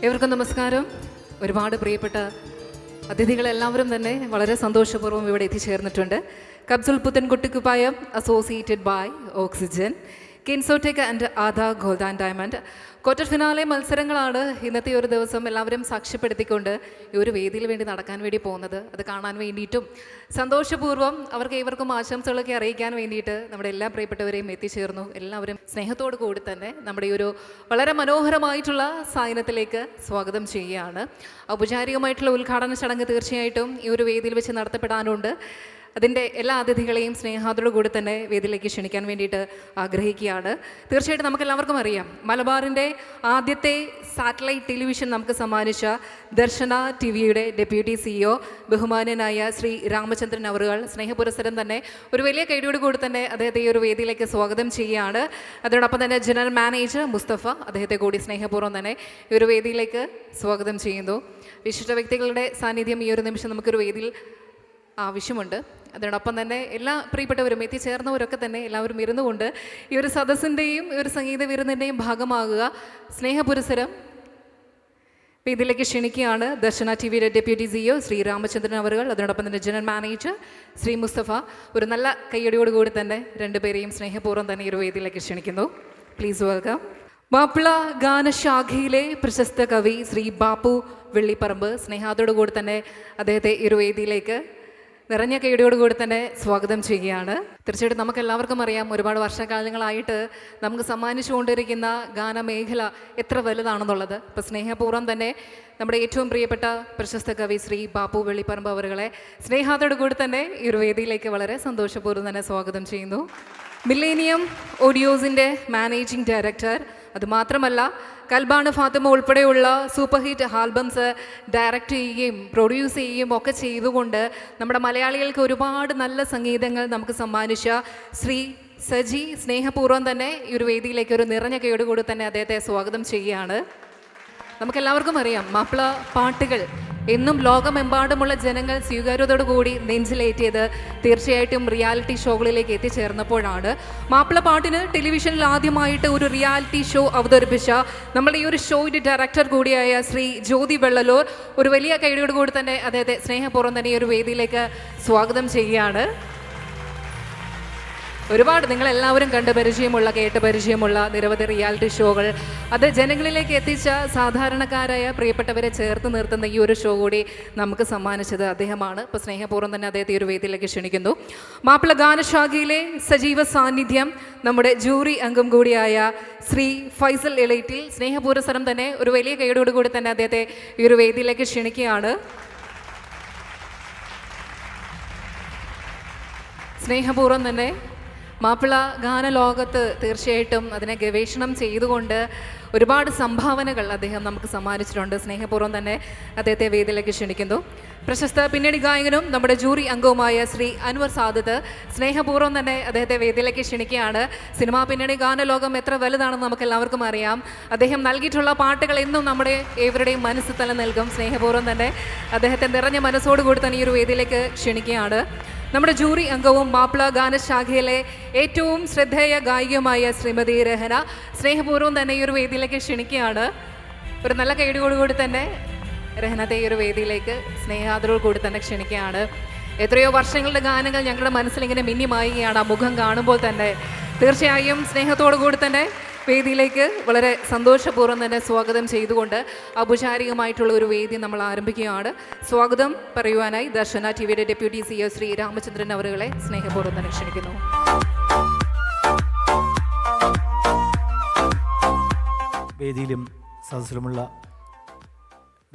ഏവർക്കും നമസ്കാരം. ഒരുപാട് പ്രിയപ്പെട്ട അതിഥികളെല്ലാവരും തന്നെ വളരെ സന്തോഷപൂർവ്വം ഇവിടെ എത്തിച്ചേർന്നിട്ടുണ്ട്. കബ്സുൽ പുത്തൻകുട്ടിക്കുപ്പായം അസോസിയേറ്റഡ് ബൈ ഓക്സിജൻ, കിൻസോടെക് ആൻഡ് ആധാ gold and diamond. Quarter finale മത്സരങ്ങളാണ് ഇന്നത്തെ ഒരു ദിവസം എല്ലാവരും സാക്ഷ്യപ്പെടുത്തിക്കൊണ്ട് ഈ ഒരു വേദിയിൽ വേണ്ടി നടക്കാൻ വേണ്ടി പോകുന്നത്. അത് കാണാൻ വേണ്ടിയിട്ടും സന്തോഷപൂർവ്വം അവർക്ക് ഏവർക്കും ആശംസകളൊക്കെ അറിയിക്കാൻ വേണ്ടിയിട്ട് നമ്മുടെ എല്ലാ പ്രിയപ്പെട്ടവരെയും എത്തിച്ചേർന്നു. എല്ലാവരും സ്നേഹത്തോടു കൂടി തന്നെ നമ്മുടെ ഈ ഒരു വളരെ മനോഹരമായിട്ടുള്ള സായനത്തിലേക്ക് സ്വാഗതം ചെയ്യുകയാണ്. ഔപചാരികമായിട്ടുള്ള ഉദ്ഘാടന ചടങ്ങ് തീർച്ചയായിട്ടും ഈ ഒരു വേദിയിൽ വെച്ച് നടത്തപ്പെടാനുണ്ട്. അതിൻ്റെ എല്ലാ അതിഥികളെയും സ്നേഹാദരോടു കൂടി തന്നെ വേദിയിലേക്ക് ക്ഷണിക്കാൻ വേണ്ടിയിട്ട് ആഗ്രഹിക്കുകയാണ്. തീർച്ചയായിട്ടും നമുക്കെല്ലാവർക്കും അറിയാം, മലബാറിൻ്റെ ആദ്യത്തെ സാറ്റലൈറ്റ് ടെലിവിഷൻ നമുക്ക് സമ്മാനിച്ച ദർശന ടി വിയുടെ ഡെപ്യൂട്ടി CEO ബഹുമാന്യനായ ശ്രീ രാമചന്ദ്രൻ അവറുകൾ സ്നേഹപുരസ്സരം തന്നെ ഒരു വലിയ കൈയോട് കൂടി തന്നെ അദ്ദേഹത്തെ ഈ ഒരു വേദിയിലേക്ക് സ്വാഗതം ചെയ്യുകയാണ്. അതോടൊപ്പം തന്നെ ജനറൽ മാനേജർ മുസ്തഫ അദ്ദേഹത്തെ കൂടി സ്നേഹപൂർവ്വം തന്നെ ഈ ഒരു വേദിയിലേക്ക് സ്വാഗതം ചെയ്യുന്നു. വിശിഷ്ട വ്യക്തികളുടെ സാന്നിധ്യം ഈ ഒരു നിമിഷം നമുക്കൊരു വേദിയിൽ ആവശ്യമുണ്ട്. അതോടൊപ്പം തന്നെ എല്ലാ പ്രിയപ്പെട്ടവരും എത്തിച്ചേർന്നവരൊക്കെ തന്നെ എല്ലാവരും ഇരുന്നുകൊണ്ട് ഈ ഒരു സദസ്സിൻ്റെയും ഈ ഒരു സംഗീത വിരുന്നിൻ്റെയും ഭാഗമാകുക. സ്നേഹപുരസ്സരം ഇതിലേക്ക് ക്ഷണിക്കുകയാണ് ദർശന ടി വിയുടെ ഡെപ്യൂട്ടി CEO ശ്രീ രാമചന്ദ്രൻ അവറുകൾ, അതോടൊപ്പം തന്നെ ജനറൽ മാനേജർ ശ്രീ മുസ്തഫ. ഒരു നല്ല കയ്യടിയോടുകൂടി തന്നെ രണ്ടുപേരെയും സ്നേഹപൂർവ്വം തന്നെ ഈ ഒരു വേദിയിലേക്ക് ക്ഷണിക്കുന്നു. Please welcome. മാപ്പിള ഗാനശാഖയിലെ പ്രശസ്ത കവി ശ്രീ ബാപ്പു വെള്ളിപ്പറമ്പ്. സ്നേഹത്തോടു കൂടി തന്നെ അദ്ദേഹത്തെ ഈ ഒരു വേദിയിലേക്ക് നിറഞ്ഞ കൈയോടുകൂടി തന്നെ സ്വാഗതം ചെയ്യുകയാണ്. തീർച്ചയായിട്ടും നമുക്ക് എല്ലാവർക്കും അറിയാം, ഒരുപാട് വർഷകാലങ്ങളായിട്ട് നമുക്ക് സമ്മാനിച്ചുകൊണ്ടിരിക്കുന്ന ഗാനമേഖല എത്ര വലുതാണെന്നുള്ളത്. ഇപ്പോൾ സ്നേഹപൂർവ്വം തന്നെ നമ്മുടെ ഏറ്റവും പ്രിയപ്പെട്ട പ്രശസ്ത കവി ശ്രീ ബാപ്പു വെള്ളിപ്പറമ്പ് അവരുകളെ സ്നേഹത്തോടു കൂടി തന്നെ ഈ ഒരു വേദിയിലേക്ക് വളരെ സന്തോഷപൂർവ്വം തന്നെ സ്വാഗതം ചെയ്യുന്നു. മില്ലേനിയം ഓഡിയോസിൻ്റെ മാനേജിംഗ് ഡയറക്ടർ, അതുമാത്രമല്ല കൽബാണ് ഫാത്തിമ ഉൾപ്പെടെയുള്ള സൂപ്പർ ഹിറ്റ് ആൽബംസ് ഡയറക്റ്റ് ചെയ്യുകയും പ്രൊഡ്യൂസ് ചെയ്യുകയും ഒക്കെ ചെയ്തുകൊണ്ട് നമ്മുടെ മലയാളികൾക്ക് ഒരുപാട് നല്ല സംഗീതങ്ങൾ നമുക്ക് സമ്മാനിച്ച ശ്രീ സജി സ്നേഹപൂർവ്വം തന്നെ ഈ ഒരു വേദിയിലേക്ക് ഒരു നിറഞ്ഞ കൈയോടുകൂടി തന്നെ അദ്ദേഹത്തെ സ്വാഗതം ചെയ്യുകയാണ്. നമുക്കെല്ലാവർക്കും അറിയാം, മാപ്പിള പാട്ടുകൾ എന്നും ലോകമെമ്പാടുമുള്ള ജനങ്ങൾ സ്വീകാര്യതയോടുകൂടി നെഞ്ചിലേറ്റിയത് തീർച്ചയായിട്ടും റിയാലിറ്റി ഷോകളിലേക്ക് എത്തിച്ചേർന്നപ്പോഴാണ്. മാപ്പിള പാട്ടിന് ടെലിവിഷനിൽ ആദ്യമായിട്ട് ഒരു റിയാലിറ്റി ഷോ അവതരിപ്പിച്ച നമ്മുടെ ഈ ഒരു ഷോയുടെ ഡയറക്ടർ കൂടിയായ ശ്രീ ജ്യോതി വെള്ളലൂർ ഒരു വലിയ കൈയോടുകൂടി തന്നെ അദ്ദേഹത്തെ സ്നേഹപൂർവ്വം തന്നെ ഈ ഒരു വേദിയിലേക്ക് സ്വാഗതം ചെയ്യുകയാണ്. ഒരുപാട് നിങ്ങളെല്ലാവരും കണ്ട് പരിചയമുള്ള കേട്ട് പരിചയമുള്ള നിരവധി റിയാലിറ്റി ഷോകൾ അത് ജനങ്ങളിലേക്ക് എത്തിച്ച സാധാരണക്കാരായ പ്രിയപ്പെട്ടവരെ ചേർത്ത് നിർത്തുന്ന ഈ ഒരു ഷോ കൂടി നമുക്ക് സമ്മാനിച്ചത് അദ്ദേഹമാണ്. ഇപ്പോൾ സ്നേഹപൂർവ്വം തന്നെ അദ്ദേഹത്തെ ഒരു വേദിയിലേക്ക് ക്ഷണിക്കുന്നു. മാപ്പിള ഗാനശാഖയിലെ സജീവ സാന്നിധ്യം നമ്മുടെ ജൂറി അംഗം കൂടിയായ ശ്രീ ഫൈസൽ എളേറ്റിൽ സ്നേഹപുരസ്സരം തന്നെ ഒരു വലിയ കൈയോടുകൂടി തന്നെ അദ്ദേഹത്തെ ഈ ഒരു വേദിയിലേക്ക് ക്ഷണിക്കുകയാണ്. സ്നേഹപൂർവ്വം തന്നെ മാപ്പിള ഗാനലോകത്ത് തീർച്ചയായിട്ടും അതിനെ ഗവേഷണം ചെയ്തുകൊണ്ട് ഒരുപാട് സംഭാവനകൾ അദ്ദേഹം നമുക്ക് സമ്മാനിച്ചിട്ടുണ്ട്. സ്നേഹപൂർവ്വം തന്നെ അദ്ദേഹത്തെ വേദിയിലേക്ക് ക്ഷണിക്കുന്നു. പ്രശസ്ത പിന്നണി ഗായകനും നമ്മുടെ ജൂറി അംഗവുമായ ശ്രീ അൻവർ സാദത്ത് സ്നേഹപൂർവ്വം തന്നെ അദ്ദേഹത്തെ വേദിയിലേക്ക് ക്ഷണിക്കുകയാണ്. സിനിമാ പിന്നണി ഗാനലോകം എത്ര വലുതാണെന്ന് നമുക്ക് എല്ലാവർക്കും അറിയാം. അദ്ദേഹം നൽകിയിട്ടുള്ള പാട്ടുകൾ എന്നും നമ്മുടെ ഏവരുടെയും മനസ്സ് തല നൽകും. സ്നേഹപൂർവ്വം തന്നെ അദ്ദേഹത്തെ നിറഞ്ഞ മനസ്സോടുകൂടി തന്നെ ഈ ഒരു വേദിയിലേക്ക് ക്ഷണിക്കുകയാണ്. നമ്മുടെ ജൂറി അംഗവും മാപ്പിള ഗാനശാഖയിലെ ഏറ്റവും ശ്രദ്ധേയ ഗായികയുമായ ശ്രീമതി രഹന സ്നേഹപൂർവ്വം തന്നെ ഈ ഒരു വേദിയിലേക്ക് ക്ഷണിക്കുകയാണ്. ഒരു നല്ല കൈയോടുകൂടി തന്നെ രഹനത്തെ ഈ ഒരു വേദിയിലേക്ക് സ്നേഹാദരോട് കൂടി തന്നെ ക്ഷണിക്കുകയാണ്. എത്രയോ വർഷങ്ങളുടെ ഗാനങ്ങൾ ഞങ്ങളുടെ മനസ്സിലിങ്ങനെ മിന്നിമായുകയാണ് ആ മുഖം കാണുമ്പോൾ തന്നെ. തീർച്ചയായും സ്നേഹത്തോടു കൂടി തന്നെ വേദിയിലേക്ക് വളരെ സന്തോഷപൂർവ്വം തന്നെ സ്വാഗതം ചെയ്തുകൊണ്ട് ഔപചാരികമായിട്ടുള്ള ഒരു വേദി നമ്മൾ ആരംഭിക്കുകയാണ്. സ്വാഗതം പറയുവാനായി ദർശന ടി വിയുടെ ഡെപ്യൂട്ടി CEO ശ്രീ രാമചന്ദ്രൻ അവരുകളെ സ്നേഹപൂർവ്വം തന്നെ ക്ഷണിക്കുന്നു. വേദിയിലും സദസ്സിലുമുള്ള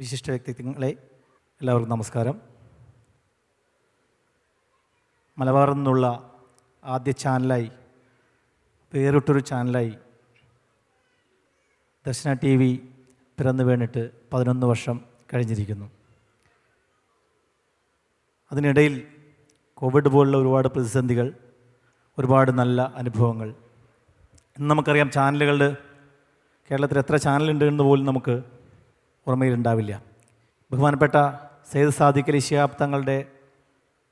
വിശിഷ്ട വ്യക്തിത്വങ്ങളെ എല്ലാവർക്കും നമസ്കാരം. മലബാറിൽ നിന്നുള്ള ആദ്യ ചാനലായി വേറിട്ടൊരു ചാനലായി ദർശന TV പിറന്നു വീണിട്ട് 11 വർഷം കഴിഞ്ഞിരിക്കുന്നു. അതിനിടയിൽ കോവിഡ് പോലുള്ള ഒരുപാട് പ്രതിസന്ധികൾ, ഒരുപാട് നല്ല അനുഭവങ്ങൾ. ഇന്ന് നമുക്കറിയാം, ചാനലുകളുടെ കേരളത്തിൽ എത്ര ചാനലുണ്ട് എന്ന് പോലും നമുക്ക് ഓർമ്മയിലുണ്ടാവില്ല. ബഹുമാനപ്പെട്ട സയ്യിദ് സാദിഖ് അലി ശിഹാബ് തങ്ങളുടെ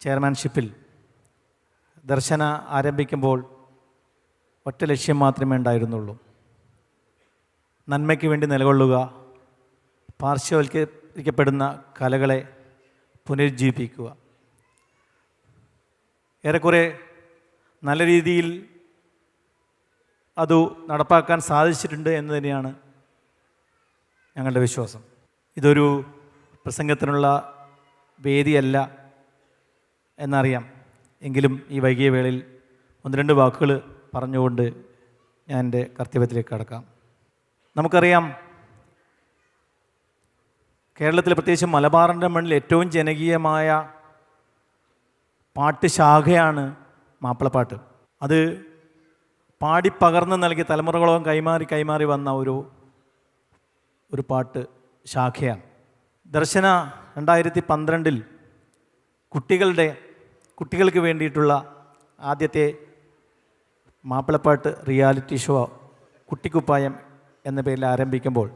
ചെയർമാൻഷിപ്പിൽ ദർശന ആരംഭിക്കുമ്പോൾ ഒറ്റ ലക്ഷ്യം മാത്രമേ ഉണ്ടായിരുന്നുള്ളൂ: നന്മയ്ക്ക് വേണ്ടി നിലകൊള്ളുക, പാർശ്വവൽക്കരിക്കപ്പെടുന്ന കലകളെ പുനരുജ്ജീവിപ്പിക്കുക. ഏറെക്കുറെ നല്ല രീതിയിൽ അത് നടപ്പാക്കാൻ സാധിച്ചിട്ടുണ്ട് എന്ന് തന്നെയാണ് ഞങ്ങളുടെ വിശ്വാസം. ഇതൊരു പ്രസംഗത്തിനുള്ള വേദിയല്ല എന്നറിയാം. എങ്കിലും ഈ വൈകിയ വേളയിൽ 1-2 വാക്കുകൾ പറഞ്ഞുകൊണ്ട് ഞാൻ എൻ്റെ കർത്തവ്യത്തിലേക്ക് കടക്കാം. നമുക്കറിയാം, കേരളത്തിൽ പ്രത്യേകിച്ച് മലബാറിൻ്റെ മണ്ണിൽ ഏറ്റവും ജനകീയമായ പാട്ട് ശാഖയാണ് മാപ്പിളപ്പാട്ട്. അത് പാടിപ്പകർന്ന് നൽകിയ തലമുറകളോളം കൈമാറി വന്ന ഒരു പാട്ട് ശാഖയാണ്. ദർശന 2012 കുട്ടികൾക്ക് വേണ്ടിയിട്ടുള്ള ആദ്യത്തെ മാപ്പിളപ്പാട്ട് റിയാലിറ്റി ഷോ കുട്ടിക്കുപ്പായം എന്ന പേരിൽ ആരംഭിക്കുമ്പോൾ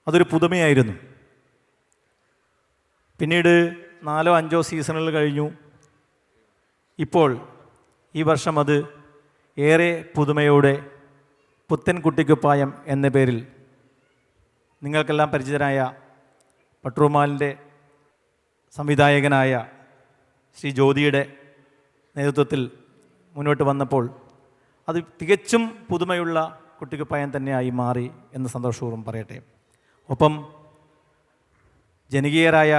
അതൊരു പുതുമയായിരുന്നു. പിന്നീട് 4-5 സീസണുകൾ കഴിഞ്ഞു. ഇപ്പോൾ ഈ വർഷം അത് ഏറെ പുതുമയോടെ പുത്തൻ കുട്ടിക്കുപ്പായം എന്ന പേരിൽ നിങ്ങൾക്കെല്ലാം പരിചിതനായ പട്രുമാലിൻ്റെ സംവിധായകനായ ശ്രീ ജ്യോതിയുടെ നേതൃത്വത്തിൽ മുന്നോട്ട് വന്നപ്പോൾ അത് തികച്ചും പുതുമയുള്ള കുട്ടിക്കുപ്പായം തന്നെയായി മാറി എന്ന് സന്തോഷപൂർവ്വം പറയട്ടെ. ഒപ്പം ജനകീയരായ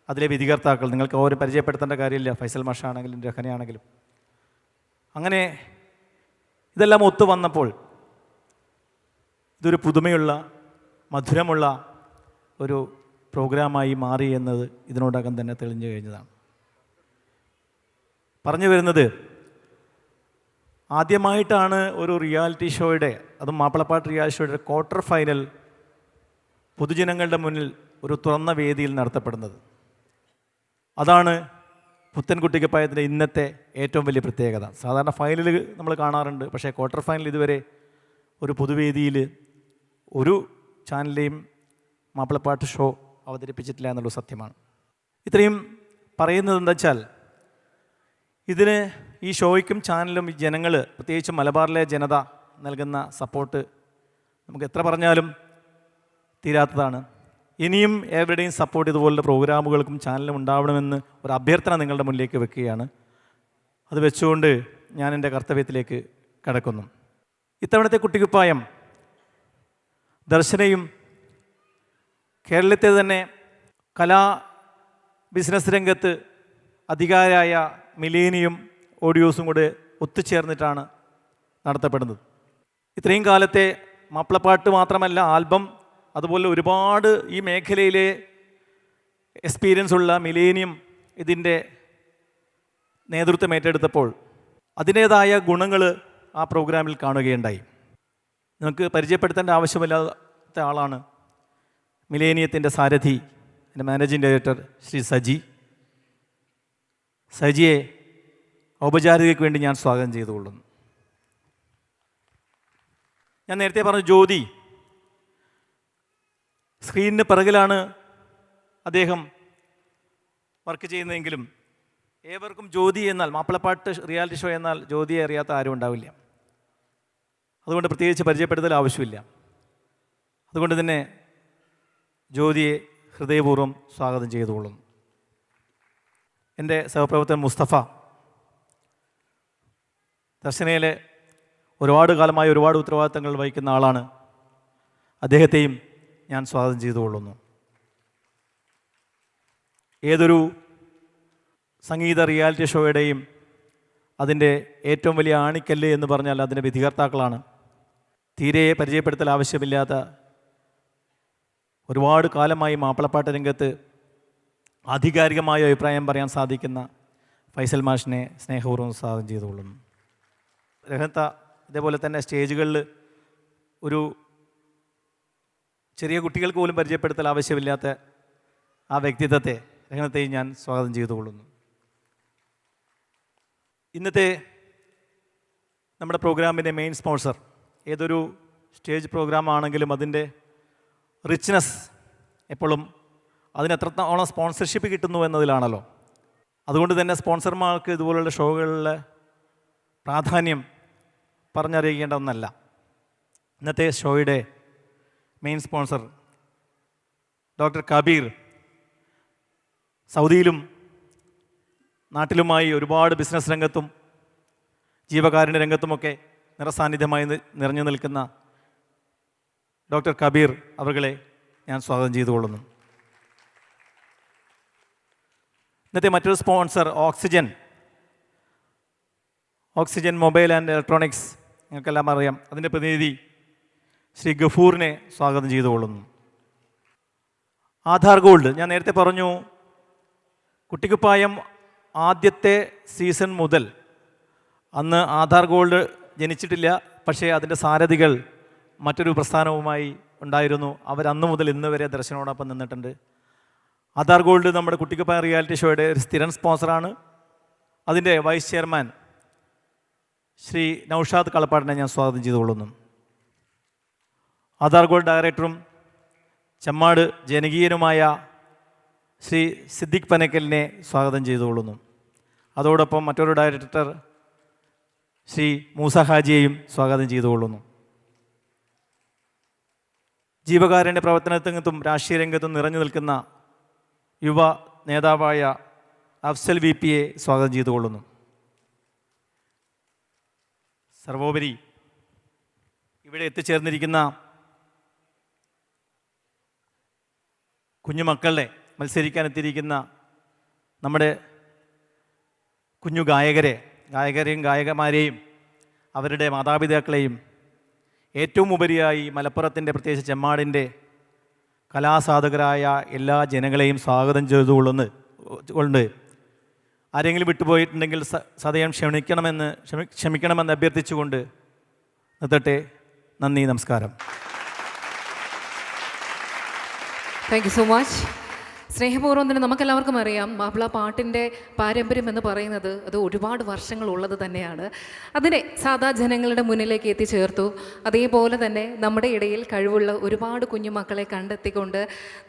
അതിലെ വിധികർത്താക്കൾ, നിങ്ങൾക്ക് ഓരോ പരിചയപ്പെടുത്തേണ്ട കാര്യമില്ല, ഫൈസൽ മാഷാണെങ്കിലും രഹനയാണെങ്കിലും, അങ്ങനെ ഇതെല്ലാം ഒത്തു വന്നപ്പോൾ ഇതൊരു പുതുമയുള്ള മധുരമുള്ള ഒരു പ്രോഗ്രാമായി മാറി എന്നത് ഇതിനോടകം തന്നെ തെളിഞ്ഞു കഴിഞ്ഞതാണ്. പറഞ്ഞു വരുന്നത്, ആദ്യമായിട്ടാണ് ഒരു റിയാലിറ്റി ഷോയുടെ, അതും മാപ്പിളപ്പാട്ട് റിയാലിറ്റി ഷോയുടെ ക്വാർട്ടർ ഫൈനൽ പൊതുജനങ്ങളുടെ മുന്നിൽ ഒരു തുറന്ന വേദിയിൽ നടത്തപ്പെടുന്നത്. അതാണ് പുത്തൻകുട്ടിക്കുപ്പായത്തിൻ്റെ ഇന്നത്തെ ഏറ്റവും വലിയ പ്രത്യേകത. സാധാരണ ഫൈനൽ നമ്മൾ കാണാറുണ്ട്, പക്ഷേ ക്വാർട്ടർ ഫൈനൽ ഇതുവരെ ഒരു പൊതുവേദിയിൽ ഒരു ചാനലിലെയും മാപ്പിളപ്പാട്ട് ഷോ അവതരിപ്പിച്ചിട്ടില്ല എന്നുള്ളത് സത്യമാണ്. ഇത്രയും പറയുന്നത് എന്താ വെച്ചാൽ, ഇതിന് ഈ ഷോയ്ക്കും ചാനലും ഈ ജനങ്ങൾ, പ്രത്യേകിച്ച് മലബാറിലെ ജനത നൽകുന്ന സപ്പോർട്ട് നമുക്ക് എത്ര പറഞ്ഞാലും തീരാത്തതാണ്. ഇനിയും എവരുടെയും സപ്പോർട്ട് ഇതുപോലുള്ള പ്രോഗ്രാമുകൾക്കും ചാനലും ഉണ്ടാവണമെന്ന് ഒരു അഭ്യർത്ഥന നിങ്ങളുടെ മുന്നിലേക്ക് വെക്കുകയാണ്. അത് വെച്ചുകൊണ്ട് ഞാൻ എൻ്റെ കർത്തവ്യത്തിലേക്ക് കടക്കുന്നു. ഇത്തവണത്തെ കുട്ടിക്കുപ്പായം ദർശനയും കേരളത്തെ തന്നെ കലാ ബിസിനസ് രംഗത്ത് അധികാരായ മിലേനിയം ഓഡിയോസും കൂടെ ഒത്തുചേർന്നിട്ടാണ് നടത്തപ്പെടുന്നത്. ഇത്രയും കാലത്തെ മാപ്പിളപ്പാട്ട് മാത്രമല്ല, ആൽബം, അതുപോലെ ഒരുപാട് ഈ മേഖലയിലെ എക്സ്പീരിയൻസ് ഉള്ള മിലേനിയം ഇതിൻ്റെ നേതൃത്വം ഏറ്റെടുത്തപ്പോൾ അതിൻ്റേതായ ഗുണങ്ങൾ ആ പ്രോഗ്രാമിൽ കാണുകയുണ്ടായി. നമുക്ക് പരിചയപ്പെടുത്തേണ്ട ആവശ്യമില്ലാത്ത ആളാണ് മിലേനിയത്തിൻ്റെ സാരഥി, എൻ്റെ മാനേജിംഗ് ഡയറക്ടർ ശ്രീ സജിയെ ഔപചാരികതയ്ക്ക് വേണ്ടി ഞാൻ സ്വാഗതം ചെയ്തുകൊള്ളുന്നു. ഞാൻ നേരത്തെ പറഞ്ഞു, ജ്യോതി സ്ക്രീനിന് പിറകിലാണ് അദ്ദേഹം വർക്ക് ചെയ്യുന്നതെങ്കിലും ഏവർക്കും ജ്യോതി എന്നാൽ, മാപ്പിളപ്പാട്ട് റിയാലിറ്റി ഷോ എന്നാൽ ജ്യോതിയെ അറിയാത്ത ആരും ഉണ്ടാവില്ല. അതുകൊണ്ട് പ്രത്യേകിച്ച് പരിചയപ്പെടുത്തൽ ആവശ്യമില്ല. അതുകൊണ്ട് തന്നെ ജ്യോതിയെ ഹൃദയപൂർവ്വം സ്വാഗതം ചെയ്തുകൊള്ളുന്നു. എൻ്റെ സഹപ്രവർത്തകൻ മുസ്തഫ, ദർശനയിലെ ഒരുപാട് കാലമായി ഒരുപാട് ഉത്തരവാദിത്തങ്ങൾ വഹിക്കുന്ന ആളാണ്. അദ്ദേഹത്തെയും ഞാൻ സ്വാഗതം ചെയ്തുകൊള്ളുന്നു. ഏതൊരു സംഗീത റിയാലിറ്റി ഷോയുടെയും അതിൻ്റെ ഏറ്റവും വലിയ ആണിക്കല്ല് എന്ന് പറഞ്ഞാൽ അതിൻ്റെ വിധികർത്താക്കളാണ്. തീരെ പരിചയപ്പെടുത്തൽ ആവശ്യമില്ലാത്ത, ഒരുപാട് കാലമായി മാപ്പിളപ്പാട്ട് രംഗത്ത് ആധികാരികമായ അഭിപ്രായം പറയാൻ സാധിക്കുന്ന ഫൈസൽ മാഷിനെ സ്നേഹപൂർവ്വം സ്വാഗതം ചെയ്തുകൊള്ളുന്നു. രഹനത്ത ഇതേപോലെ തന്നെ സ്റ്റേജുകളിൽ ഒരു ചെറിയ കുട്ടികൾക്ക് പോലും പരിചയപ്പെടുത്തൽ ആവശ്യമില്ലാത്ത ആ വ്യക്തിത്വത്തെ, രഹനത്തെയും ഞാൻ സ്വാഗതം ചെയ്തുകൊള്ളുന്നു. ഇന്നത്തെ നമ്മുടെ പ്രോഗ്രാമിൻ്റെ മെയിൻ സ്പോൺസർ, ഏതൊരു സ്റ്റേജ് പ്രോഗ്രാം ആണെങ്കിലും അതിൻ്റെ റിച്ച്നെസ് എപ്പോഴും അതിന് എത്രത്തോളം സ്പോൺസർഷിപ്പ് കിട്ടുന്നു എന്നതിലാണല്ലോ. അതുകൊണ്ട് തന്നെ സ്പോൺസർമാർക്ക് ഇതുപോലുള്ള ഷോകളിലെ പ്രാധാന്യം പറഞ്ഞറിയിക്കേണ്ട ഒന്നല്ല. ഇന്നത്തെ ഷോയുടെ മെയിൻ സ്പോൺസർ ഡോക്ടർ കബീർ സൗദിയിലും നാട്ടിലുമായി ഒരുപാട് ബിസിനസ് രംഗത്തും ജീവകാരുണ്യ രംഗത്തുമൊക്കെ നിറസാന്നിധ്യമായി നിറഞ്ഞു നിൽക്കുന്ന ഡോക്ടർ കബീർ അവരെ ഞാൻ സ്വാഗതം ചെയ്തുകൊള്ളുന്നു. ഇന്നത്തെ മറ്റൊരു sponsor oxygen mobile and electronics, നിങ്ങൾക്കെല്ലാം അറിയാം. അതിൻ്റെ പ്രതിനിധി ശ്രീ ഗഫൂറിനെ സ്വാഗതം ചെയ്തുകൊള്ളുന്നു. ആധാർ ഗോൾഡ്, ഞാൻ നേരത്തെ പറഞ്ഞു, കുട്ടിക്കുപ്പായം ആദ്യത്തെ സീസൺ മുതൽ അന്ന് ആധാർ ഗോൾഡ് ജനിച്ചിട്ടില്ല, പക്ഷേ അതിൻ്റെ സാരഥികൾ മറ്റൊരു പ്രസ്ഥാനവുമായി ഉണ്ടായിരുന്നു. അവരന്ന് മുതൽ ഇന്ന് വരെ ദർശനോടൊപ്പം നിന്നിട്ടുണ്ട്. ആധാർ ഗോൾഡ് നമ്മുടെ കുട്ടിക്കുപ്പായം റിയാലിറ്റി ഷോയുടെ ഒരു സ്ഥിരം സ്പോൺസറാണ്. അതിൻ്റെ വൈസ് ചെയർമാൻ ശ്രീ നൗഷാദ് കളപ്പാടിനെ ഞാൻ സ്വാഗതം ചെയ്തുകൊള്ളുന്നു. ആധാർ ഗോൾഡ് ഡയറക്ടറും ചെമ്മാട് ജനകീയനുമായ ശ്രീ സിദ്ദിഖ് പനക്കലിനെ സ്വാഗതം ചെയ്തുകൊള്ളുന്നു. അതോടൊപ്പം മറ്റൊരു ഡയറക്ടർ ശ്രീ മൂസ ഹാജിയെയും സ്വാഗതം ചെയ്തുകൊള്ളുന്നു. ജീവകാരുണ്യ പ്രവർത്തനരംഗത്തും രാഷ്ട്രീയ രംഗത്തും നിറഞ്ഞു നിൽക്കുന്ന യുവ നേതാവായ അഫ്സൽ VPയെ സ്വാഗതം ചെയ്തുകൊള്ളുന്നു. സർവോപരി ഇവിടെ എത്തിച്ചേർന്നിരിക്കുന്ന കുഞ്ഞുമക്കളുടെ മത്സരിക്കാനെത്തിയിരിക്കുന്ന നമ്മുടെ കുഞ്ഞു ഗായകരെയും ഗായകമാരെയും അവരുടെ മാതാപിതാക്കളെയും ഏറ്റവും ഉപരിയായി മലപ്പുറത്തിൻ്റെ പ്രത്യേകിച്ച് ചെമ്മാടിൻ്റെ കലാസാധകരായ എല്ലാ ജനങ്ങളെയും സ്വാഗതം ചെയ്തുകൊണ്ട് ആരെങ്കിലും വിട്ടുപോയിട്ടുണ്ടെങ്കിൽ സദയം ക്ഷമിക്കണമെന്ന് അഭ്യർത്ഥിച്ചുകൊണ്ട് നിർത്തട്ടെ. നന്ദി, നമസ്കാരം. Thank you so much. സ്നേഹപൂർവ്വം തന്നെ നമുക്കെല്ലാവർക്കും അറിയാം, മാപ്പിള പാട്ടിൻ്റെ പാരമ്പര്യം എന്ന് പറയുന്നത് അത് ഒരുപാട് വർഷങ്ങളുള്ളത് തന്നെയാണ്. അതിനെ സാധാ ജനങ്ങളുടെ മുന്നിലേക്ക് എത്തിച്ചേർത്തു. അതേപോലെ തന്നെ നമ്മുടെ ഇടയിൽ കഴിവുള്ള ഒരുപാട് കുഞ്ഞുമക്കളെ കണ്ടെത്തിക്കൊണ്ട്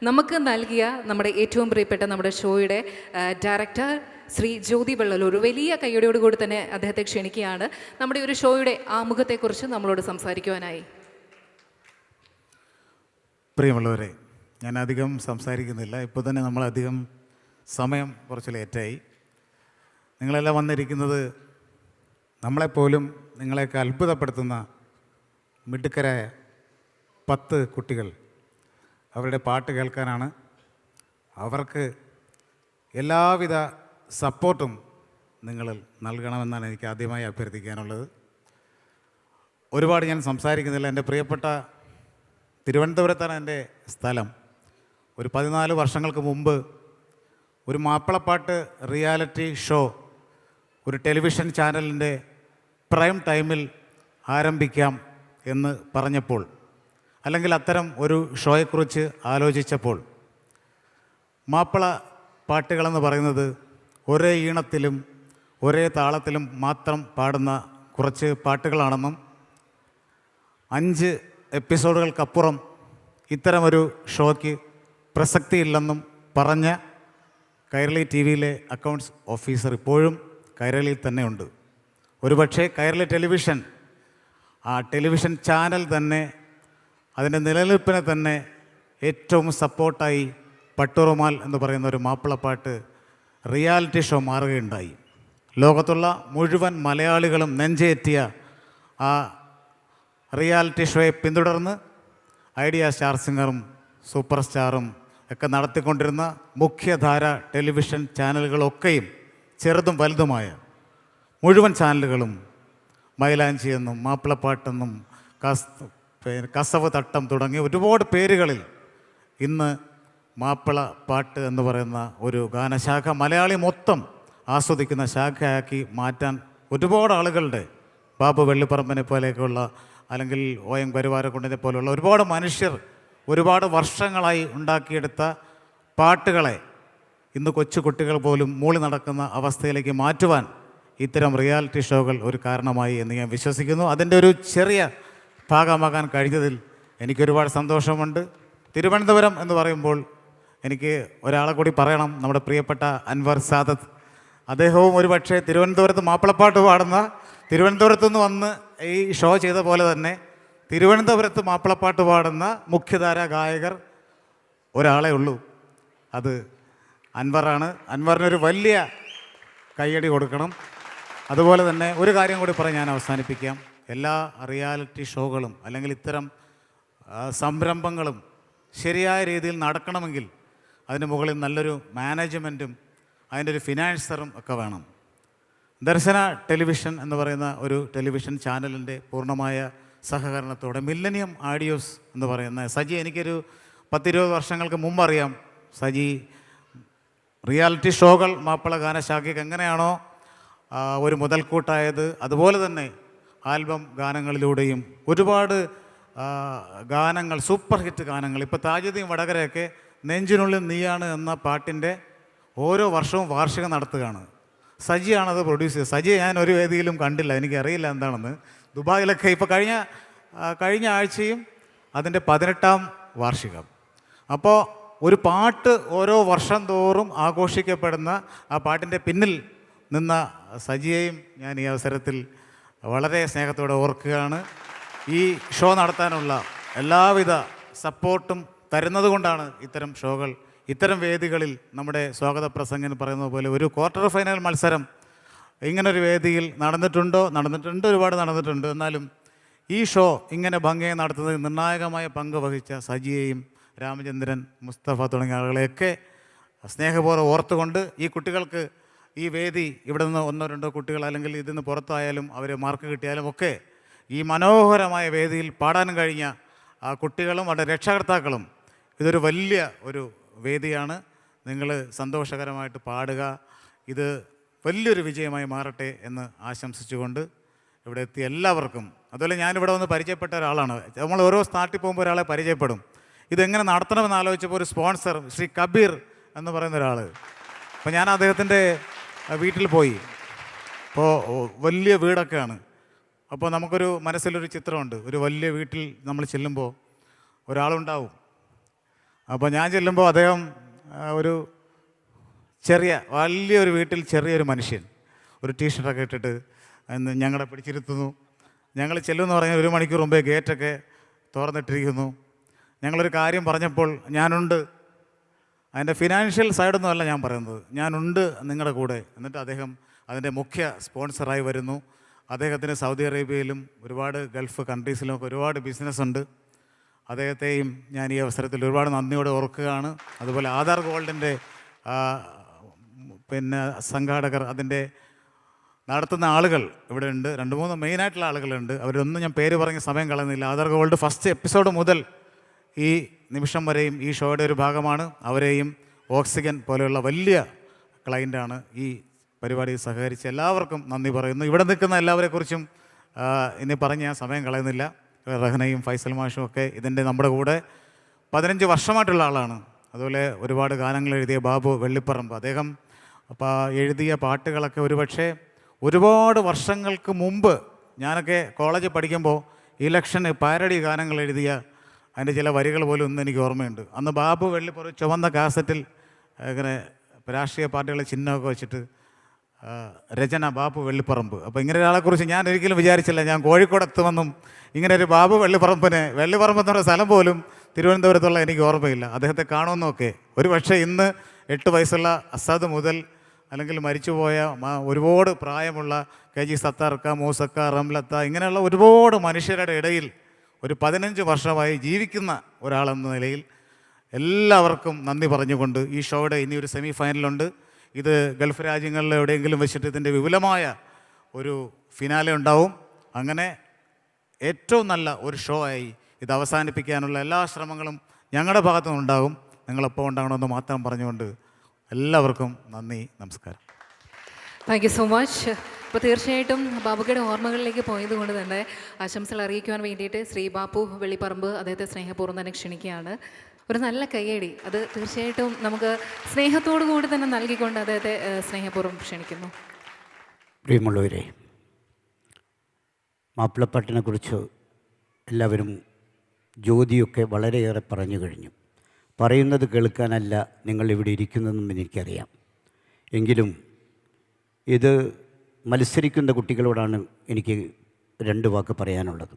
നമുക്ക് നൽകിയ നമ്മുടെ ഏറ്റവും പ്രിയപ്പെട്ട നമ്മുടെ ഷോയുടെ ഡയറക്ടർ ശ്രീ ജ്യോതി വെള്ളലൂർ, ഒരു വലിയ കയ്യടിയോടുകൂടി തന്നെ അദ്ദേഹത്തെ ക്ഷണിക്കുകയാണ് നമ്മുടെ ഒരു ഷോയുടെ ആമുഖത്തെക്കുറിച്ച് നമ്മളോട് സംസാരിക്കുവാനായി. പ്രിയമുള്ളവരെ, ഞാൻ അധികം സംസാരിക്കുന്നില്ല. ഇപ്പോൾ തന്നെ നമ്മളധികം സമയം കുറച്ച് ലേറ്റായി. നിങ്ങളെല്ലാം വന്നിരിക്കുന്നത് നമ്മളെപ്പോലും നിങ്ങളെയൊക്കെ അത്ഭുതപ്പെടുത്തുന്ന മിടുക്കരായ 10 കുട്ടികൾ അവരുടെ പാട്ട് കേൾക്കാനാണ്. അവർക്ക് എല്ലാവിധ സപ്പോർട്ടും നിങ്ങൾ നൽകണമെന്നാണ് എനിക്ക് ആദ്യമായി അഭ്യർത്ഥിക്കാനുള്ളത്. ഒരുപാട് ഞാൻ സംസാരിക്കുന്നില്ല. എൻ്റെ പ്രിയപ്പെട്ട തിരുവനന്തപുരത്താണ് എൻ്റെ സ്ഥലം. ഒരു 14 വർഷങ്ങൾക്ക് മുമ്പ് ഒരു മാപ്പിളപ്പാട്ട് റിയാലിറ്റി ഷോ ഒരു ടെലിവിഷൻ ചാനലിൻ്റെ പ്രൈം ടൈമിൽ ആരംഭിക്കാം എന്ന് പറഞ്ഞപ്പോൾ, അല്ലെങ്കിൽ അത്തരം ഒരു ഷോയെക്കുറിച്ച് ആലോചിച്ചപ്പോൾ, മാപ്പിള പാട്ടുകളെന്ന് പറയുന്നത് ഒരേ ഈണത്തിലും ഒരേ താളത്തിലും മാത്രം പാടുന്ന കുറച്ച് പാട്ടുകളാണെന്നും 5 എപ്പിസോഡുകൾക്കപ്പുറം ഇത്തരമൊരു ഷോയ്ക്ക് പ്രസക്തിയില്ലെന്നും പറഞ്ഞ കൈരളി TV-യിലെ അക്കൗണ്ട്സ് ഓഫീസർ ഇപ്പോഴും കൈരളിയിൽ തന്നെ ഉണ്ട്. ഒരുപക്ഷെ കൈരളി ടെലിവിഷൻ, ആ ടെലിവിഷൻ ചാനൽ തന്നെ അതിൻ്റെ നിലനിൽപ്പിനെ തന്നെ ഏറ്റവും സപ്പോർട്ടായി പട്ടുറുമാൽ എന്ന് പറയുന്ന ഒരു മാപ്പിളപ്പാട്ട് റിയാലിറ്റി ഷോ മാറുകയുണ്ടായി. ലോകത്തുള്ള മുഴുവൻ മലയാളികളും നെഞ്ചേറ്റിയ ആ റിയാലിറ്റി ഷോയെ പിന്തുടർന്ന് ഐഡിയ സ്റ്റാർ സിംഗറും സൂപ്പർ സ്റ്റാറും ഒക്കെ നടത്തിക്കൊണ്ടിരുന്ന മുഖ്യധാര ടെലിവിഷൻ ചാനലുകളൊക്കെയും ചെറുതും വലുതുമായ മുഴുവൻ ചാനലുകളും മൈലാഞ്ചി എന്നും മാപ്പിളപ്പാട്ടെന്നും കസവ് തട്ടം തുടങ്ങിയ ഒരുപാട് പേരുകളിൽ ഇന്ന് മാപ്പിള പാട്ട് എന്ന് പറയുന്ന ഒരു ഗാനശാഖ മലയാളി മൊത്തം ആസ്വദിക്കുന്ന ശാഖയാക്കി മാറ്റാൻ ഒരുപാട് ആളുകളുടെ, ബാബു വെള്ളിപ്പറമ്പിനെ പോലെയൊക്കെയുള്ള, അല്ലെങ്കിൽ OM കരുവാരക്കുണ്ടിനെ പോലെയുള്ള ഒരുപാട് മനുഷ്യർ ഒരുപാട് വർഷങ്ങളായി ഉണ്ടാക്കിയെടുത്ത പാട്ടുകളെ ഇന്ന് കൊച്ചു കുട്ടികൾ പോലും മൂളി നടക്കുന്ന അവസ്ഥയിലേക്ക് മാറ്റുവാൻ ഇത്തരം റിയാലിറ്റി ഷോകൾ ഒരു കാരണമായി എന്ന് ഞാൻ വിശ്വസിക്കുന്നു. അതിൻ്റെ ഒരു ചെറിയ ഭാഗമാകാൻ കഴിഞ്ഞതിൽ എനിക്കൊരുപാട് സന്തോഷമുണ്ട്. തിരുവനന്തപുരം എന്ന് പറയുമ്പോൾ എനിക്ക് ഒരാളെ കൂടി പറയണം, നമ്മുടെ പ്രിയപ്പെട്ട അൻവർ സാദത്ത്. അദ്ദേഹവും ഒരുപക്ഷെ തിരുവനന്തപുരത്ത് മാപ്പിളപ്പാട്ട് പാടുന്ന, തിരുവനന്തപുരത്തു നിന്ന് വന്ന് ഈ ഷോ ചെയ്ത പോലെ തന്നെ തിരുവനന്തപുരത്ത് മാപ്പിളപ്പാട്ട് പാടുന്ന മുഖ്യധാര ഗായകർ ഒരാളേ ഉള്ളൂ, അത് അൻവറാണ്. അൻവറിനൊരു വലിയ കയ്യടി കൊടുക്കണം. അതുപോലെ തന്നെ ഒരു കാര്യം കൂടി പറഞ്ഞ് ഞാൻ അവസാനിപ്പിക്കാം. എല്ലാ റിയാലിറ്റി ഷോകളും അല്ലെങ്കിൽ ഇത്തരം സംരംഭങ്ങളും ശരിയായ രീതിയിൽ നടക്കണമെങ്കിൽ അതിന് മുകളിൽ നല്ലൊരു മാനേജ്മെൻറ്റും അതിൻ്റെ ഒരു ഫിനാൻസറും ഒക്കെ വേണം. ദർശന ടെലിവിഷൻ എന്ന് പറയുന്ന ഒരു ടെലിവിഷൻ ചാനലിൻ്റെ പൂർണ്ണമായ സഹകരണത്തോടെ മില്ലനിയം ആഡിയോസ് എന്ന് പറയുന്ന സജി, എനിക്കൊരു 10-20 വർഷങ്ങൾക്ക് മുമ്പ് അറിയാം. സജി റിയാലിറ്റി ഷോകൾ മാപ്പിള ഗാനശാഖയ്ക്ക് എങ്ങനെയാണോ ഒരു മുതൽക്കൂട്ടായത്, അതുപോലെ തന്നെ ആൽബം ഗാനങ്ങളിലൂടെയും ഒരുപാട് ഗാനങ്ങൾ, സൂപ്പർ ഹിറ്റ് ഗാനങ്ങൾ. ഇപ്പോൾ താജുദ്ദീൻ വടകരയൊക്കെ നെഞ്ചിനുള്ളിൽ നീയാണ് എന്ന പാട്ടിൻ്റെ ഓരോ വർഷവും വാർഷികം നടത്തുകയാണ്. സജിയാണത് പ്രൊഡ്യൂസ് ചെയ്തത്. സജിയെ ഞാൻ ഒരു വേദിയിലും കണ്ടില്ല, എനിക്കറിയില്ല എന്താണെന്ന്. ദുബായിലൊക്കെ ഇപ്പോൾ കഴിഞ്ഞ ആഴ്ചയും അതിൻ്റെ 18ാം വാർഷികം. അപ്പോൾ ഒരു പാട്ട് ഓരോ വർഷം തോറും ആഘോഷിക്കപ്പെടുന്ന ആ പാട്ടിൻ്റെ പിന്നിൽ നിന്ന സജിയെയും ഞാൻ ഈ അവസരത്തിൽ വളരെ സ്നേഹത്തോടെ ഓർക്കുകയാണ്. ഈ ഷോ നടത്താനുള്ള എല്ലാവിധ സപ്പോർട്ടും തരുന്നത് കൊണ്ടാണ് ഇത്തരം ഷോകൾ, ഇത്തരം വേദികളിൽ നമ്മുടെ സ്വാഗത പ്രസംഗൻ പറയുന്നത് പോലെ ഒരു ക്വാർട്ടർ ഫൈനൽ മത്സരം ഇങ്ങനൊരു വേദിയിൽ നടന്നിട്ടുണ്ട്, ഒരുപാട് നടന്നിട്ടുണ്ട്. എന്നാലും ഈ ഷോ ഇങ്ങനെ ഭംഗിയായി നടത്തുന്നതിൽ നിർണായകമായ പങ്ക് വഹിച്ച സജിയെയും രാമചന്ദ്രൻ, മുസ്തഫ തുടങ്ങിയ ആളുകളെയൊക്കെ സ്നേഹപൂർവ്വം ഓർത്തുകൊണ്ട് ഈ കുട്ടികൾക്ക് ഈ വേദി ഇവിടെ നിന്ന് 1-2 കുട്ടികൾ അല്ലെങ്കിൽ ഇതിൽ നിന്ന് പുറത്തായാലും അവർ മാർക്ക് കിട്ടിയാലും ഒക്കെ ഈ മനോഹരമായ വേദിയിൽ പാടാൻ കഴിഞ്ഞ ആ കുട്ടികളും അവരുടെ രക്ഷകർത്താക്കളും, ഇതൊരു വലിയ ഒരു വേദിയാണ്. നിങ്ങൾ സന്തോഷകരമായിട്ട് പാടുക. ഇത് വലിയൊരു വിജയമായി മാറട്ടെ എന്ന് ആശംസിച്ചുകൊണ്ട് ഇവിടെ എത്തിയ എല്ലാവർക്കും, അതുപോലെ ഞാനിവിടെ വന്ന് പരിചയപ്പെട്ട ഒരാളാണ്. നമ്മൾ ഓരോ നാട്ടിൽ പോകുമ്പോൾ ഒരാളെ പരിചയപ്പെടും. ഇതെങ്ങനെ നടത്തണമെന്ന് ആലോചിച്ചപ്പോൾ ഒരു സ്പോൺസർ ശ്രീ കബീർ എന്ന് പറയുന്ന ഒരാൾ, അപ്പോൾ ഞാൻ അദ്ദേഹത്തിൻ്റെ വീട്ടിൽ പോയി. അപ്പോൾ വലിയ വീടൊക്കെയാണ്. അപ്പോൾ നമുക്കൊരു മനസ്സിലൊരു ചിത്രമുണ്ട്, ഒരു വലിയ വീട്ടിൽ നമ്മൾ ചെല്ലുമ്പോൾ ഒരാളുണ്ടാവും. അപ്പോൾ ഞാൻ ചെല്ലുമ്പോൾ അദ്ദേഹം ഒരു വലിയൊരു വീട്ടിൽ ചെറിയൊരു മനുഷ്യൻ ഒരു ടീഷർട്ടൊക്കെ ഇട്ടിട്ട് ഞങ്ങളെ പിടിച്ചിരുത്തുന്നു. ഞങ്ങൾ ചെല്ലുമെന്ന് പറഞ്ഞാൽ 1 മണിക്കൂർ മുമ്പേ ഗേറ്റൊക്കെ തുറന്നിട്ടിരിക്കുന്നു. ഞങ്ങളൊരു കാര്യം പറഞ്ഞപ്പോൾ ഞാനുണ്ട്, അതിൻ്റെ ഫിനാൻഷ്യൽ സൈഡൊന്നും അല്ല ഞാൻ പറയുന്നത്, ഞാനുണ്ട് നിങ്ങളുടെ കൂടെ. എന്നിട്ട് അദ്ദേഹം അതിൻ്റെ മുഖ്യ സ്പോൺസറായി വരുന്നു. അദ്ദേഹത്തിന് സൗദി അറേബ്യയിലും ഒരുപാട് ഗൾഫ് കൺട്രീസിലുമൊക്കെ ഒരുപാട് ബിസിനസ്സുണ്ട്. അദ്ദേഹത്തെയും ഞാൻ ഈ അവസരത്തിൽ ഒരുപാട് നന്ദിയോടെ ഓർക്കുകയാണ്. അതുപോലെ ആധാർ ഗോൾഡിൻ്റെ സംഘാടകർ, അതിൻ്റെ നടത്തുന്ന ആളുകൾ ഇവിടെ ഉണ്ട്. 2-3 മെയിനായിട്ടുള്ള ആളുകളുണ്ട്. അവരൊന്നും ഞാൻ പേര് പറഞ്ഞ് സമയം കളയുന്നില്ല. ആധാർ ഗോൾഡ് ഫസ്റ്റ് എപ്പിസോഡ് മുതൽ ഈ നിമിഷം വരെയും ഈ ഷോയുടെ ഒരു ഭാഗമാണ്. അവരെയും ഓക്സിജൻ പോലെയുള്ള വലിയ ക്ലയൻ്റാണ്. ഈ പരിപാടിയിൽ സഹകരിച്ച് എല്ലാവർക്കും നന്ദി പറയുന്നു. ഇവിടെ നിൽക്കുന്ന എല്ലാവരെക്കുറിച്ചും ഇനി പറഞ്ഞ് ഞാൻ സമയം കളയുന്നില്ല. റഹ്നയും ഫൈസൽ മാഷും ഒക്കെ ഇതിൻ്റെ നമ്മുടെ കൂടെ 15 വർഷമായിട്ടുള്ള ആളാണ്. അതുപോലെ ഒരുപാട് ഗാനങ്ങൾ എഴുതിയ ബാബു വെള്ളിപ്പറമ്പ്, അദ്ദേഹം അപ്പോൾ എഴുതിയ പാട്ടുകളൊക്കെ ഒരുപക്ഷെ ഒരുപാട് വർഷങ്ങൾക്ക് മുമ്പ് ഞാനൊക്കെ കോളേജിൽ പഠിക്കുമ്പോൾ ഇലക്ഷന് പാരഡി ഗാനങ്ങൾ എഴുതിയ അതിൻ്റെ ചില വരികൾ പോലും ഒന്നും എനിക്ക് ഓർമ്മയുണ്ട്. അന്ന് ബാബു വെള്ളിപ്പറമ്പ് ചുവന്ന കാസറ്റിൽ ഇങ്ങനെ രാഷ്ട്രീയ പാർട്ടികളെ ചിഹ്നമൊക്കെ വെച്ചിട്ട് രചന ബാബു വെള്ളിപ്പറമ്പ്. അപ്പോൾ ഇങ്ങനെ ഒരാളെക്കുറിച്ച് ഞാൻ ഒരിക്കലും വിചാരിച്ചില്ല ഞാൻ കോഴിക്കോട് എത്തുമെന്നും. ഇങ്ങനെ ഒരു ബാബു വെള്ളിപ്പറമ്പ് എന്ന് പറയുന്ന സ്ഥലം പോലും തിരുവനന്തപുരത്തുള്ള എനിക്ക് ഓർമ്മയില്ല. അദ്ദേഹത്തെ കാണുമെന്നൊക്കെ ഒരു പക്ഷേ ഇന്ന് 8 വയസ്സുള്ള അസാദ് മുതൽ അല്ലെങ്കിൽ മരിച്ചുപോയ ഒരുപാട് പ്രായമുള്ള KG സത്താർക്ക, മൂസക്ക, റംലത്ത, ഇങ്ങനെയുള്ള ഒരുപാട് മനുഷ്യരുടെ ഇടയിൽ ഒരു 15 വർഷമായി ജീവിക്കുന്ന ഒരാളെന്ന നിലയിൽ എല്ലാവർക്കും നന്ദി പറഞ്ഞുകൊണ്ട് ഈ ഷോയുടെ ഇനിയൊരു സെമി ഫൈനലുണ്ട്. ഇത് ഗൾഫ് രാജ്യങ്ങളിൽ എവിടെയെങ്കിലും വെച്ചിട്ട് ഇതിൻ്റെ വിപുലമായ ഒരു ഫിനാലെ ഉണ്ടാവും. അങ്ങനെ ഏറ്റവും നല്ല ഒരു ഷോ ആയി ഇത് അവസാനിപ്പിക്കാനുള്ള എല്ലാ ശ്രമങ്ങളും ഞങ്ങളുടെ ഭാഗത്തു നിന്നുണ്ടാകും. നിങ്ങളെപ്പോൾ ഉണ്ടാകണമെന്ന് മാത്രം പറഞ്ഞുകൊണ്ട് എല്ലാവർക്കും നന്ദി, നമസ്കാരം. Thank you so much. അപ്പോൾ തീർച്ചയായിട്ടും ബാബുക്കയുടെ ഓർമ്മകളിലേക്ക് പോയത് കൊണ്ട് തന്നെ ആശംസകൾ അറിയിക്കുവാൻ വേണ്ടിയിട്ട് ശ്രീ ബാപ്പു വെള്ളിപ്പറമ്പ് അദ്ദേഹത്തെ സ്നേഹപൂർവ്വം തന്നെ ക്ഷണിക്കുകയാണ്. ഒരു നല്ല കയ്യടി അത് തീർച്ചയായിട്ടും നമുക്ക് സ്നേഹത്തോടു കൂടി തന്നെ നൽകിക്കൊണ്ട് അദ്ദേഹത്തെ സ്നേഹപൂർവ്വം ക്ഷണിക്കുന്നു. പ്രിയമുള്ളവരെ, മാപ്പിളപ്പാട്ടിനെക്കുറിച്ച് എല്ലാവരും ജ്യോതിയൊക്കെ വളരെയേറെ പറഞ്ഞു കഴിഞ്ഞു. പറയുന്നത് കേൾക്കാനല്ല നിങ്ങളിവിടെ ഇരിക്കുന്നതെന്നും എനിക്കറിയാം. എങ്കിലും ഇത് മത്സരിക്കുന്ന കുട്ടികളോടാണ് എനിക്ക് 2 വാക്ക് പറയാനുള്ളത്.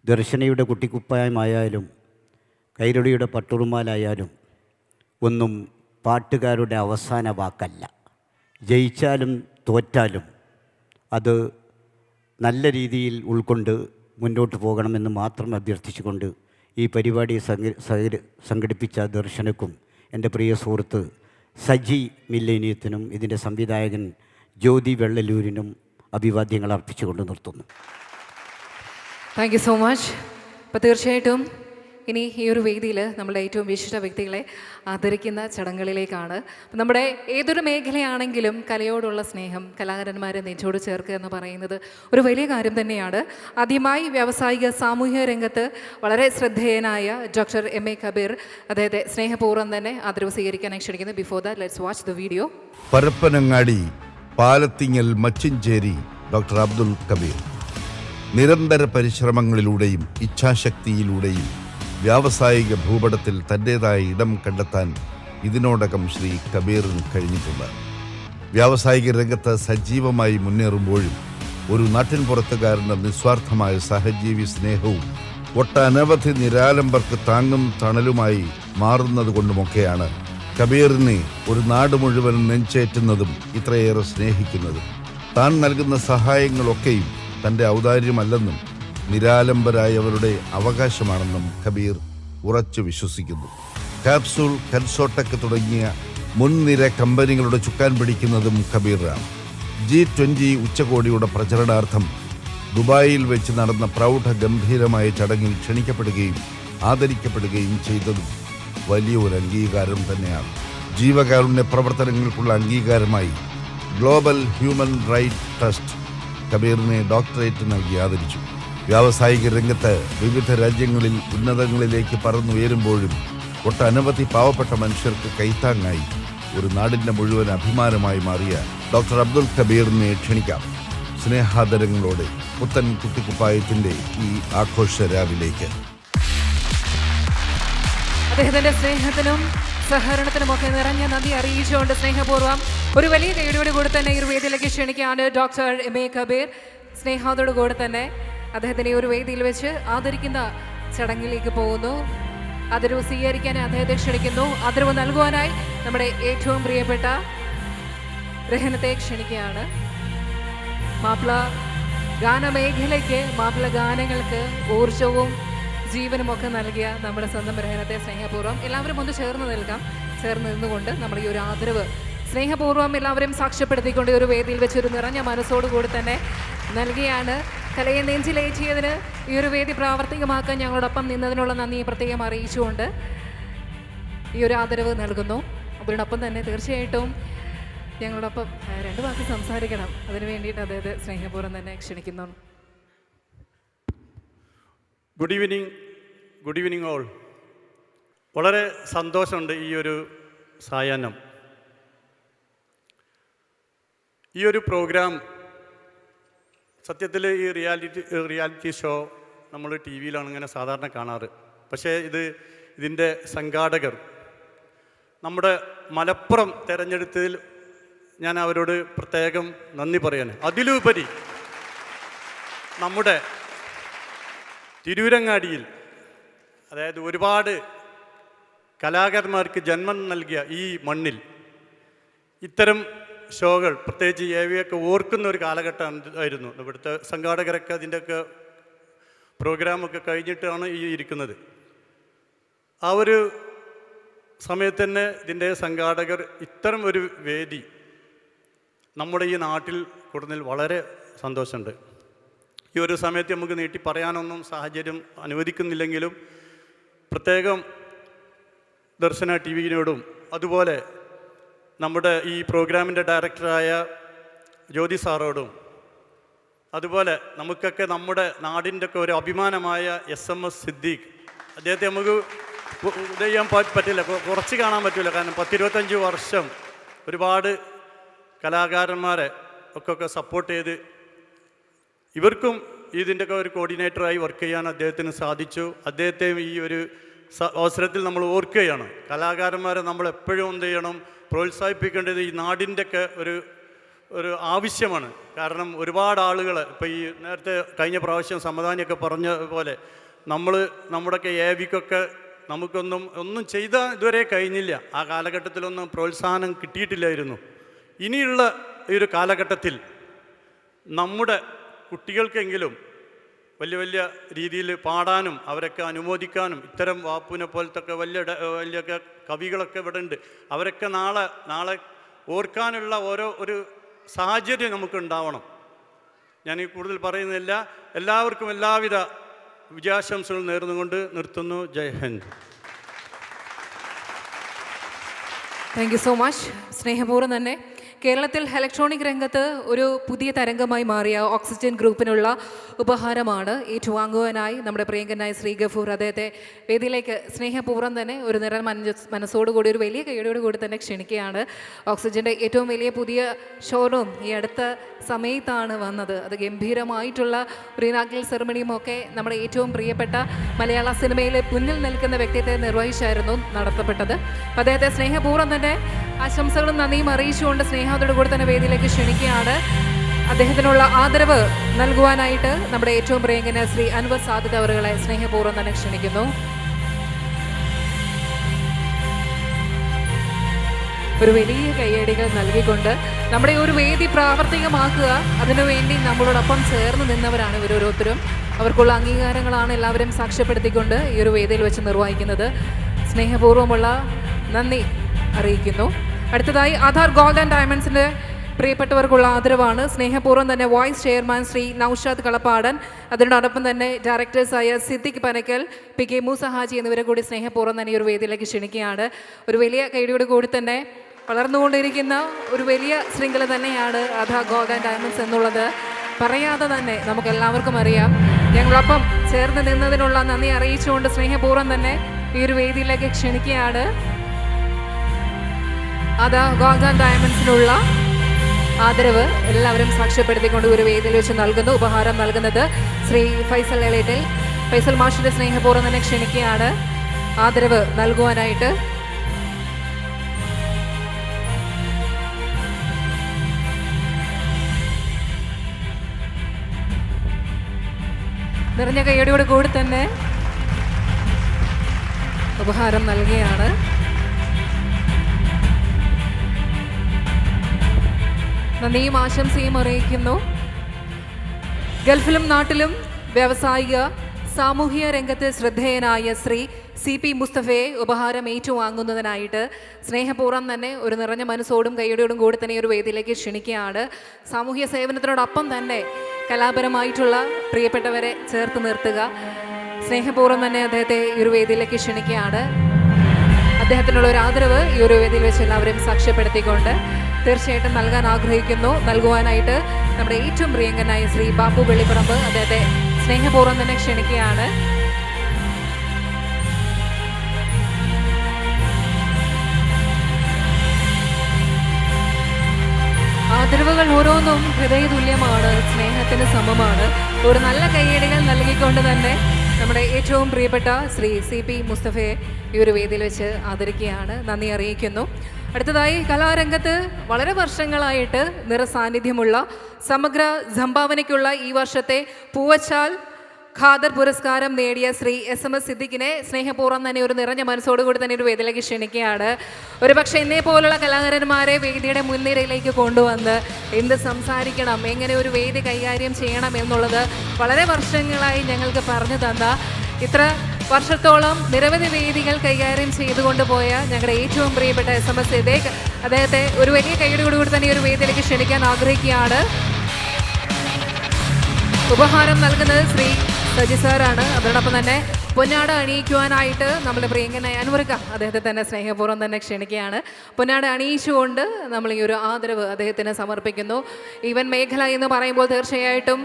ദർശനയുടെ കുട്ടിക്കുപ്പായമായാലും കൈരളിയുടെ പട്ടുറുമാലായാലും ഒന്നും പാട്ടുകാരുടെ അവസാന വാക്കല്ല. ജയിച്ചാലും തോറ്റാലും അത് നല്ല രീതിയിൽ ഉൾക്കൊണ്ട് മുന്നോട്ട് പോകണമെന്ന് മാത്രം അഭ്യർത്ഥിച്ചുകൊണ്ട് ഈ പരിപാടി സംഘടിപ്പിച്ച ദർശനക്കും എൻ്റെ പ്രിയ സുഹൃത്ത് സജി മില്ലേനിയത്തിനും ഇതിൻ്റെ സംവിധായകൻ ജ്യോതി വെള്ളലൂരിനും അഭിവാദ്യങ്ങൾ അർപ്പിച്ചുകൊണ്ട് നിർത്തുന്നു. Thank you so much. അപ്പോൾ തീർച്ചയായിട്ടും ഇനി ഈ ഒരു വേദിയിൽ നമ്മുടെ ഏറ്റവും വിശിഷ്ട വ്യക്തികളെ ആദരിക്കുന്ന ചടങ്ങുകളിലേക്കാണ്. നമ്മുടെ ഏതൊരു മേഖലയാണെങ്കിലും കലയോടുള്ള സ്നേഹം, കലാകാരന്മാരെ നെഞ്ചോട് ചേർക്കുക എന്ന് പറയുന്നത് ഒരു വലിയ കാര്യം തന്നെയാണ്. ആദ്യമായി വ്യാവസായിക സാമൂഹിക രംഗത്ത് വളരെ ശ്രദ്ധേയനായ ഡോക്ടർ എം.എ. കബീർ, അദ്ദേഹത്തെ സ്നേഹപൂർവ്വം തന്നെ ആദരവ് സ്വീകരിക്കാനായി ക്ഷണിക്കുന്നു. Before that let's watch the video. Parappanangadi Palathingal Machincheri doctor Abdul Kabir നിരന്തര പരിശ്രമങ്ങളിലൂടെയും ഇച്ഛാശക്തിയിലൂടെയും വ്യാവസായിക ഭൂപടത്തിൽ തൻ്റേതായ ഇടം കണ്ടെത്താൻ ഇതിനോടകം ശ്രീ കബീറിന് കഴിഞ്ഞിട്ടുണ്ട്. വ്യാവസായിക രംഗത്ത് സജീവമായി മുന്നേറുമ്പോഴും ഒരു നാട്ടിൻ പുറത്തുകാരൻ്റെ നിസ്വാർത്ഥമായ സഹജീവി സ്നേഹവും ഒട്ടനവധി നിരാലംബർക്ക് താങ്ങും തണലുമായി മാറുന്നതുകൊണ്ടുമൊക്കെയാണ് കബീറിനെ ഒരു നാട് മുഴുവൻ നെഞ്ചേറ്റുന്നതും ഇത്രയേറെ സ്നേഹിക്കുന്നതും. താൻ നൽകുന്ന സഹായങ്ങളൊക്കെയും തൻ്റെ ഔദാര്യമല്ലെന്നും നിരാലംബരായവരുടെ അവകാശമാണെന്നും കബീർ ഉറച്ചു വിശ്വസിക്കുന്നു. കാപ്സൂൾ, കൻസോടെക് തുടങ്ങിയ മുൻനിര കമ്പനികളുടെ ചുക്കാൻ പിടിക്കുന്നതും കബീറാണ്. G20 ഉച്ചകോടിയുടെ പ്രചരണാർത്ഥം ദുബായിൽ വെച്ച് നടന്ന പ്രൗഢഗംഭീരമായ ചടങ്ങിൽ ക്ഷണിക്കപ്പെടുകയും ആദരിക്കപ്പെടുകയും ചെയ്തതും വലിയൊരു അംഗീകാരം തന്നെയാണ്. ജീവകാരുണ്യ പ്രവർത്തനങ്ങൾക്കുള്ള അംഗീകാരമായി ഗ്ലോബൽ ഹ്യൂമൻ റൈറ്റ് ട്രസ്റ്റ് കബീറിനെ ഡോക്ടറേറ്റ് നൽകി ആദരിച്ചു. വ്യാവസായിക രംഗത്ത് വിവിധ രാജ്യങ്ങളിൽ ഉന്നതങ്ങളിലേക്ക് പറന്നുയരുമ്പോഴും ഒട്ടനവധി പാവപ്പെട്ട മനുഷ്യർക്ക് കൈത്താങ്ങായി ഒരു നാടിൻ്റെ മുഴുവൻ അഭിമാനമായി മാറിയ ഡോക്ടർ അബ്ദുൽ കബീറിനെ ക്ഷണിക്കാം സ്നേഹാദരങ്ങളോടെ പുത്തൻ കുട്ടിക്കുപ്പായത്തിൻ്റെ ഈ ആഘോഷ രാവിലേക്ക്. അദ്ദേഹത്തിൻ്റെ സ്നേഹത്തിനും സഹകരണത്തിനുമൊക്കെ നിറഞ്ഞ നന്ദി അറിയിച്ചുകൊണ്ട് സ്നേഹപൂർവ്വം ഒരു വലിയ കൈയോട് കൂടെ തന്നെ ഈ ഒരു വേദിയിലേക്ക് ക്ഷണിക്കുകയാണ് ഡോക്ടർ എം.എ. കബീർ. സ്നേഹത്തോടു കൂടെ തന്നെ അദ്ദേഹത്തിനെ ഒരു വേദിയിൽ വെച്ച് ആദരിക്കുന്ന ചടങ്ങിലേക്ക് പോകുന്നു. ആദരവ് സ്വീകരിക്കാൻ അദ്ദേഹത്തെ ക്ഷണിക്കുന്നു. ആദരവ് നൽകുവാനായി നമ്മുടെ ഏറ്റവും പ്രിയപ്പെട്ട രഹനത്തെ ക്ഷണിക്കുകയാണ്. മാപ്പിള ഗാനമേഖലയ്ക്ക്, മാപ്പിള ഗാനങ്ങൾക്ക് ഊർജവും ജീവനുമൊക്കെ നൽകിയ നമ്മുടെ സ്വന്തം രഹനത്തെ സ്നേഹപൂർവ്വം എല്ലാവരും ഒന്ന് ചേർന്ന് നിൽക്കാം. ചേർന്ന് നിന്നുകൊണ്ട് നമ്മുടെ ഈ ഒരു ആദരവ് സ്നേഹപൂർവ്വം എല്ലാവരും സാക്ഷ്യപ്പെടുത്തിക്കൊണ്ട് ഒരു വേദിയിൽ വെച്ച് ഒരു നിറഞ്ഞ മനസ്സോടുകൂടി തന്നെ നൽകിയാണ്. കലയെ നെഞ്ചിലേറ്റിയതിന് ഈ ഒരു വേദി പ്രാവർത്തികമാക്കാൻ ഞങ്ങളോടൊപ്പം നിന്നതിനുള്ള നന്ദി പ്രത്യേകം അറിയിച്ചുകൊണ്ട് ഈ ഒരു ആദരവ് നൽകുന്നു. അതിനോടൊപ്പം തന്നെ തീർച്ചയായിട്ടും ഞങ്ങളോടൊപ്പം രണ്ട് വാക്ക് സംസാരിക്കണം. അതിനു വേണ്ടിയിട്ട് അദ്ദേഹത്തെ സ്നേഹപൂർവ്വം തന്നെ ക്ഷണിക്കുന്നു. Good evening all. വളരെ സന്തോഷമുണ്ട് ഈ ഒരു സായാഹ്നം. ഈ ഒരു പ്രോഗ്രാം സത്യത്തിൽ ഈ റിയാലിറ്റി ഷോ നമ്മൾ ടി വിയിലാണ് ഇങ്ങനെ സാധാരണ കാണാറ്. പക്ഷേ ഇതിൻ്റെ സംഘാടകർ നമ്മുടെ മലപ്പുറം തിരഞ്ഞെടുത്തതിൽ ഞാൻ അവരോട് പ്രത്യേകം നന്ദി പറയാണ്. അതിലുപരി നമ്മുടെ തിരൂരങ്ങാടിയിൽ, അതായത് ഒരുപാട് കലാകാരന്മാർക്ക് ജന്മം നൽകിയ ഈ മണ്ണിൽ ഇത്തരം ഷോകൾ, പ്രത്യേകിച്ച് ഏവിയൊക്കെ ഓർക്കുന്ന ഒരു കാലഘട്ടം ആയിരുന്നു. ഇവിടുത്തെ സംഘാടകരൊക്കെ അതിൻ്റെയൊക്കെ പ്രോഗ്രാമൊക്കെ കഴിഞ്ഞിട്ടാണ് ഈ ഇരിക്കുന്നത്. ആ ഒരു സമയത്ത് തന്നെ ഇതിൻ്റെ സംഘാടകർ ഇത്തരം ഒരു വേദി നമ്മുടെ ഈ നാട്ടിൽ കൊടുന്നതിൽ വളരെ സന്തോഷമുണ്ട്. ഈ ഒരു സമയത്ത് നമുക്ക് നീട്ടി പറയാനൊന്നും സാഹചര്യം അനുവദിക്കുന്നില്ലെങ്കിലും പ്രത്യേകം ദർശന ടി വിയോടും അതുപോലെ നമ്മുടെ ഈ പ്രോഗ്രാമിൻ്റെ ഡയറക്ടറായ ജ്യോതി സാറോടും അതുപോലെ നമുക്കൊക്കെ നമ്മുടെ നാടിൻ്റെ ഒക്കെ ഒരു അഭിമാനമായ SMS സിദ്ദീഖ്, അദ്ദേഹത്തെ നമുക്ക് ഇത് ചെയ്യാൻ പറ്റില്ല, കുറച്ച് കാണാൻ പറ്റില്ല. കാരണം 10-25 വർഷം ഒരുപാട് കലാകാരന്മാരെ ഒക്കെ സപ്പോർട്ട് ചെയ്ത് ഇവർക്കും ഇതിൻ്റെയൊക്കെ ഒരു കോർഡിനേറ്ററായി വർക്ക് ചെയ്യാൻ അദ്ദേഹത്തിന് സാധിച്ചു. അദ്ദേഹത്തെയും ഈ ഒരു അവസരത്തിൽ നമ്മൾ ഓർക്കുകയാണ്. കലാകാരന്മാരെ നമ്മൾ എപ്പോഴും എന്ത് ചെയ്യണം, പ്രോത്സാഹിപ്പിക്കേണ്ടത് ഈ നാടിൻ്റെയൊക്കെ ഒരു ആവശ്യമാണ്. കാരണം ഒരുപാട് ആളുകൾ ഇപ്പോൾ ഈ നേരത്തെ കഴിഞ്ഞ പ്രാവശ്യം സമാധാനിയൊക്കെ പറഞ്ഞ പോലെ നമ്മുടെയൊക്കെ ഏവിക്കൊക്കെ ഒന്നും ചെയ്താൽ ഇതുവരെ കഴിഞ്ഞില്ല. ആ കാലഘട്ടത്തിലൊന്നും പ്രോത്സാഹനം കിട്ടിയിട്ടില്ലായിരുന്നു. ഇനിയുള്ള ഈ ഒരു കാലഘട്ടത്തിൽ നമ്മുടെ കുട്ടികൾക്കെങ്കിലും വലിയ വലിയ രീതിയിൽ പാടാനും അവരൊക്കെ അനുമോദിക്കാനും ഇത്തരം വാപ്പുവിനെ പോലത്തെ വലിയ കവികളൊക്കെ ഇവിടെ ഉണ്ട്. അവരൊക്കെ നാളെ ഓർക്കാനുള്ള ഒരു സാഹചര്യം നമുക്ക് ഉണ്ടാവണം. ഞാൻ ഈ കൂടുതൽ പറയുന്നില്ല. എല്ലാവർക്കും എല്ലാവിധ വിജയാശംസകൾ നേർന്നുകൊണ്ട് നിർത്തുന്നു. Jai Hind. Thank you so much. സ്നേഹപൂർവ്വം തന്നെ കേരളത്തിൽ ഇലക്ട്രോണിക് രംഗത്ത് ഒരു പുതിയ തരംഗമായി മാറിയ ഓക്സിജൻ ഗ്രൂപ്പിനുള്ള ഉപഹാരമാണ് ഏറ്റുവാങ്ങുവാനായി നമ്മുടെ പ്രിയങ്കനായ ശ്രീ ഗഫൂർ അദ്ദേഹത്തെ വേദിയിലേക്ക് സ്നേഹപൂർവ്വം തന്നെ ഒരു നിറ മനസ്സോടുകൂടി ഒരു വലിയ കൈയോടുകൂടി തന്നെ ക്ഷണിക്കുകയാണ്. ഓക്സിജൻ്റെ ഏറ്റവും വലിയ പുതിയ ഷോറൂം ഈ അടുത്ത സമയത്താണ് വന്നത്. അത് ഗംഭീരമായിട്ടുള്ള ഒരു ഇനാഗ്രൽ സെറമണിയും ഒക്കെ നമ്മുടെ ഏറ്റവും പ്രിയപ്പെട്ട മലയാള സിനിമയിലെ മുന്നിൽ നിൽക്കുന്ന വ്യക്തിത്വത്തെ നിർവഹിച്ചായിരുന്നു നടത്തപ്പെട്ടത്. അദ്ദേഹത്തെ സ്നേഹപൂർവ്വം തന്നെ ആശംസകളും നന്ദിയും അറിയിച്ചുകൊണ്ട് സ്നേഹത്തോടുകൂടി തന്നെ വേദിയിലേക്ക് ക്ഷണിക്കുകയാണ്. അദ്ദേഹത്തിനുള്ള ആദരവ് നൽകുവാനായിട്ട് നമ്മുടെ ഏറ്റവും പ്രിയങ്കന ശ്രീ അൻവർ സാദിഖ് അവരുകളെ സ്നേഹപൂർവ്വം തന്നെ ക്ഷണിക്കുന്നു. ഒരു വലിയ കയ്യടികൾ നൽകിക്കൊണ്ട് നമ്മുടെ ഒരു വേദി പ്രാവർത്തികമാക്കുക, അതിനുവേണ്ടി നമ്മളോടൊപ്പം ചേർന്ന് നിന്നവരാണ് ഇവരോരോരുത്തരും. അവർക്കുള്ള അംഗീകാരങ്ങളാണ് എല്ലാവരും സാക്ഷ്യപ്പെടുത്തിക്കൊണ്ട് ഈ ഒരു വേദിയിൽ വെച്ച് നിർവഹിക്കുന്നത്. സ്നേഹപൂർവ്വമുള്ള നന്ദി അറിയിക്കുന്നു. അടുത്തതായി ആധാർ ഗോൾഡ് ആൻഡ് ഡയമണ്ട്സിൻ്റെ പ്രിയപ്പെട്ടവർക്കുള്ള ആദരവാണ്. സ്നേഹപൂർവ്വം തന്നെ വൈസ് ചെയർമാൻ ശ്രീ നൌഷാദ് കളപ്പാടൻ, അതിനോടൊപ്പം തന്നെ ഡയറക്ടേഴ്സായ സിദ്ദിഖ് പനക്കൽ, പി കെ മൂസ ഹാജി എന്നിവരെ കൂടി സ്നേഹപൂർവ്വം തന്നെ ഈ ഒരു വേദിയിലേക്ക് ക്ഷണിക്കുകയാണ്. ഒരു വലിയ കൈയോട് കൂടി തന്നെ വളർന്നുകൊണ്ടിരിക്കുന്ന ഒരു വലിയ ശൃംഖല തന്നെയാണ് ആധാർ ഗോൾഡ് ആൻഡ് ഡയമണ്ട്സ് എന്നുള്ളത് പറയാതെ തന്നെ നമുക്ക് എല്ലാവർക്കും അറിയാം. ഞങ്ങളൊപ്പം ചേർന്ന് നിന്നതിനുള്ള നന്ദി അറിയിച്ചുകൊണ്ട് സ്നേഹപൂർവ്വം തന്നെ ഈ ഒരു വേദിയിലേക്ക് ക്ഷണിക്കുകയാണ്. ആധാർ ഗോൾഡ് ആൻഡ് ഡയമണ്ട്സിനുള്ള ആദരവ് എല്ലാവരും സാക്ഷ്യപ്പെടുത്തിക്കൊണ്ട് ഒരു വേദിയിൽ വെച്ച് നൽകുന്നു. ഉപഹാരം നൽകുന്നത് ശ്രീ ഫൈസൽ എളേറ്റിൽ. ഫൈസൽ മാഷിന്റെ സ്നേഹപൂർവ്വം തന്നെ ക്ഷണിക്കുകയാണ് ആദരവ് നൽകുവാനായിട്ട്. നിറഞ്ഞ കൈയടിയോട് കൂടി തന്നെ ഉപഹാരം നൽകുകയാണ്. നന്ദിയും ആശംസയും അറിയിക്കുന്നു. ഗൾഫിലും നാട്ടിലും വ്യാവസായിക സാമൂഹിക രംഗത്ത് ശ്രദ്ധേയനായ ശ്രീ CP മുസ്തഫയെ ഉപഹാരം ഏറ്റുവാങ്ങുന്നതിനായിട്ട് സ്നേഹപൂർവ്വം തന്നെ ഒരു നിറഞ്ഞ മനസ്സോടും കൈയോടും കൂടി തന്നെ ഒരു വേദിയിലേക്ക് ക്ഷണിക്കുകയാണ്. സാമൂഹ്യ സേവനത്തിനോടൊപ്പം തന്നെ കലാപരമായിട്ടുള്ള പ്രിയപ്പെട്ടവരെ ചേർത്ത് നിർത്തുക. സ്നേഹപൂർവ്വം തന്നെ അദ്ദേഹത്തെ ഈ ഒരു വേദിയിലേക്ക് ക്ഷണിക്കുകയാണ്. അദ്ദേഹത്തിനുള്ള ഒരു ആദരവ് ഈ ഒരു വേദിയിൽ വെച്ച് എല്ലാവരും സാക്ഷ്യപ്പെടുത്തിക്കൊണ്ട് തീർച്ചയായിട്ടും നൽകാൻ ആഗ്രഹിക്കുന്നു. നൽകുവാനായിട്ട് നമ്മുടെ ഏറ്റവും പ്രിയങ്കനായ ശ്രീ ബാപ്പു വെള്ളിപ്പറമ്പ് അദ്ദേഹത്തെ സ്നേഹപൂർവ്വം തന്നെ ക്ഷണിക്കുകയാണ്. ആദരവുകൾ ഓരോന്നും ഹൃദയതുല്യമാണ്, സ്നേഹത്തിന് സമമാണ്. ഒരു നല്ല കയ്യടികൾ നൽകിക്കൊണ്ട് തന്നെ നമ്മുടെ ഏറ്റവും പ്രിയപ്പെട്ട ശ്രീ CP മുസ്തഫയെ ഈ ഒരു വേദിയിൽ വെച്ച് ആദരിക്കുകയാണ്. നന്ദി അറിയിക്കുന്നു. അടുത്തതായി കലാരംഗത്ത് വളരെ വർഷങ്ങളായിട്ട് നിറസാന്നിധ്യമുള്ള സമഗ്ര സംഭാവനയ്ക്കുള്ള ഈ വർഷത്തെ പൂവച്ചാൽ ഖാദർ പുരസ്കാരം നേടിയ ശ്രീ SMS സിദ്ദിഖിനെ സ്നേഹപൂർവ്വം തന്നെ ഒരു നിറഞ്ഞ മനസ്സോടുകൂടി തന്നെ ഒരു വേദിയിലേക്ക് ക്ഷണിക്കുകയാണ്. ഒരുപക്ഷെ എന്നെ പോലുള്ള കലാകാരന്മാരെ വേദിയുടെ മുൻനിരയിലേക്ക് കൊണ്ടുവന്ന് എന്ത് സംസാരിക്കണം, എങ്ങനെ ഒരു വേദി കൈകാര്യം ചെയ്യണം എന്നുള്ളത് വളരെ വർഷങ്ങളായി ഞങ്ങൾക്ക് പറഞ്ഞു തന്ന, ഇത്ര വർഷത്തോളം നിരവധി വേദികൾ കൈകാര്യം ചെയ്തുകൊണ്ട് പോയ ഞങ്ങളുടെ ഏറ്റവും പ്രിയപ്പെട്ട SMS സിദ്ദിഖ്, അദ്ദേഹത്തെ ഒരു വലിയ കൈയോടുകൂടി തന്നെ ഒരു വേദിയിലേക്ക് ക്ഷണിക്കാൻ ആഗ്രഹിക്കുകയാണ്. ഉപഹാരം നൽകുന്നത് ശ്രീ സജി സാറാണ്. അതോടൊപ്പം തന്നെ പൊന്നാട അണിയിക്കുവാനായിട്ട് നമ്മുടെ പ്രിയങ്കനായ അൻവർക്ക അദ്ദേഹത്തെ തന്നെ സ്നേഹപൂർവ്വം തന്നെ ക്ഷണിക്കുകയാണ്. പൊന്നാട അണിയിച്ചുകൊണ്ട് നമ്മൾ ഈ ഒരു ആദരവ് അദ്ദേഹത്തിന് സമർപ്പിക്കുന്നു. ഈവൻ മേഖല എന്ന് പറയുമ്പോൾ തീർച്ചയായിട്ടും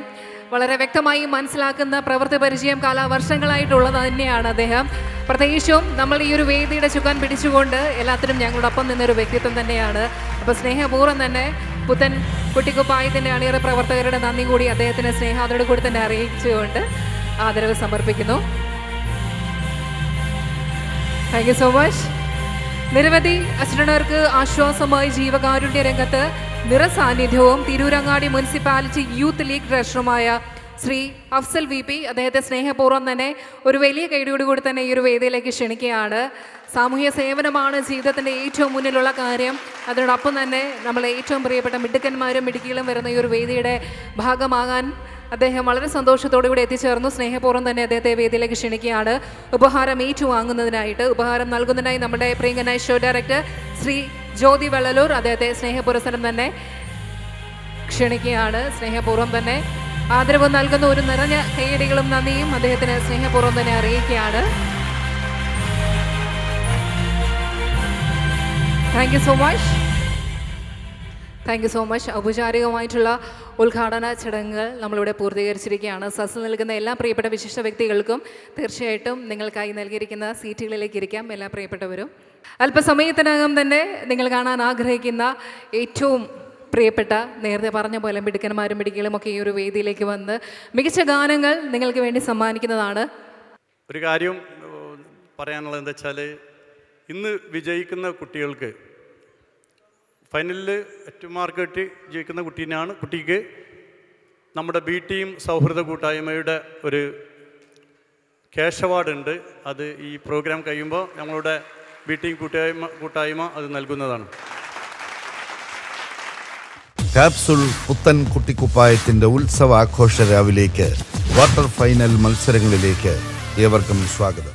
വളരെ വ്യക്തമായി മനസ്സിലാക്കുന്ന പ്രവൃത്തി പരിചയം കാലാവർഷങ്ങളായിട്ടുള്ളത് തന്നെയാണ് അദ്ദേഹം. പ്രത്യേകിച്ചും നമ്മൾ ഈ ഒരു വേദിയുടെ ചുക്കാൻ പിടിച്ചുകൊണ്ട് എല്ലാത്തിനും ഞങ്ങളോടൊപ്പം നിന്നൊരു വ്യക്തിത്വം തന്നെയാണ്. അപ്പോൾ സ്നേഹപൂർവ്വം തന്നെ പുത്തൻ കുട്ടിക്കുപ്പായത്തിൻ്റെ അണിയറ പ്രവർത്തകരുടെ നന്ദി കൂടി അദ്ദേഹത്തിന് സ്നേഹാദരോട് കൂടി തന്നെ അറിയിച്ചുകൊണ്ട് ആദരവ് സമർപ്പിക്കുന്നു. Thank you so much. നിരവധി അശ്രണർക്ക് ആശ്വാസമായി ജീവകാരുണ്യ രംഗത്ത് നിറസാന്നിധ്യവും തിരൂരങ്ങാടി മുനിസിപ്പാലിറ്റി യൂത്ത് ലീഗ് ട്രഷറുമായ ശ്രീ അഫ്സൽ VP, അദ്ദേഹത്തെ സ്നേഹപൂർവ്വം തന്നെ ഒരു വലിയ കൈയോടുകൂടി തന്നെ ഈ ഒരു വേദിയിലേക്ക് ക്ഷണിക്കുകയാണ്. സാമൂഹ്യ സേവനമാണ് ജീവിതത്തിൻ്റെ ഏറ്റവും മുന്നിലുള്ള കാര്യം. അതിനോടൊപ്പം തന്നെ നമ്മളെ ഏറ്റവും പ്രിയപ്പെട്ട മിടുക്കന്മാരും മിടുക്കികളും വരുന്ന ഈ ഒരു വേദിയുടെ ഭാഗമാകാൻ അദ്ദേഹം വളരെ സന്തോഷത്തോടുകൂടി എത്തിച്ചേർന്നു. സ്നേഹപൂർവ്വം തന്നെ അദ്ദേഹത്തെ വേദിയിലേക്ക് ക്ഷണിക്കുകയാണ്. ഉപഹാരം ഏറ്റുവാങ്ങുന്നതിനായിട്ട്, ഉപഹാരം നൽകുന്നതിനായി നമ്മുടെ പ്രിയങ്കനായ ഷോ ഡയറക്ടർ ശ്രീ ജ്യോതി വെള്ളലൂർ അദ്ദേഹത്തെ സ്നേഹപുരസ്സരം തന്നെ ക്ഷണിക്കുകയാണ്. സ്നേഹപൂർവ്വം തന്നെ ആദരവ് നൽകുന്ന ഒരു നിറഞ്ഞ കൈയടികളും നന്ദിയും അദ്ദേഹത്തിന് സ്നേഹപൂർവ്വം തന്നെ അറിയിക്കുകയാണ്. Thank you so much. Thank you so much. ഔപചാരികമായിട്ടുള്ള ഉദ്ഘാടന ചടങ്ങുകൾ നമ്മളിവിടെ പൂർത്തീകരിച്ചിരിക്കുകയാണ്. സദസ്സിൽ നിൽക്കുന്ന എല്ലാ പ്രിയപ്പെട്ട വിശിഷ്ട വ്യക്തികൾക്കും തീർച്ചയായിട്ടും നിങ്ങൾക്കായി നൽകിയിരിക്കുന്ന സീറ്റുകളിലേക്ക് ഇരിക്കാം. എല്ലാ പ്രിയപ്പെട്ടവരും അല്പസമയത്തിനകം തന്നെ നിങ്ങൾ കാണാൻ ആഗ്രഹിക്കുന്ന ഏറ്റവും പ്രിയപ്പെട്ട, നേരത്തെ പറഞ്ഞ പോലെ മിടുക്കന്മാരും മിടുക്കികളും ഒക്കെ ഈ ഒരു വേദിയിലേക്ക് വന്ന് മികച്ച ഗാനങ്ങൾ നിങ്ങൾക്ക് വേണ്ടി സമ്മാനിക്കുന്നതാണ്. ഒരു കാര്യം പറയാനുള്ളത് എന്താ വെച്ചാൽ, ഇന്ന് വിജയിക്കുന്ന കുട്ടികൾക്ക് ഫൈനലിൽ ഏറ്റവും മാർക്ക് കിട്ടി ജയിക്കുന്ന കുട്ടിക്ക് നമ്മുടെ ബി ടീം സൗഹൃദ കൂട്ടായ്മയുടെ ഒരു ക്യാഷ് അവാർഡ് ഉണ്ട്. അത് ഈ പ്രോഗ്രാം കഴിയുമ്പോൾ ഞങ്ങളുടെ ബി ടീം കൂട്ടായ്മ അത് നൽകുന്നതാണ്. ക്യാപ്സുൾ പുത്തൻ കുട്ടിക്കുപ്പായത്തിൻ്റെ ഉത്സവാഘോഷ രാവിലേക്ക് ക്വാർട്ടർ ഫൈനൽ മത്സരങ്ങളിലേക്ക് ഏവർക്കും സ്വാഗതം.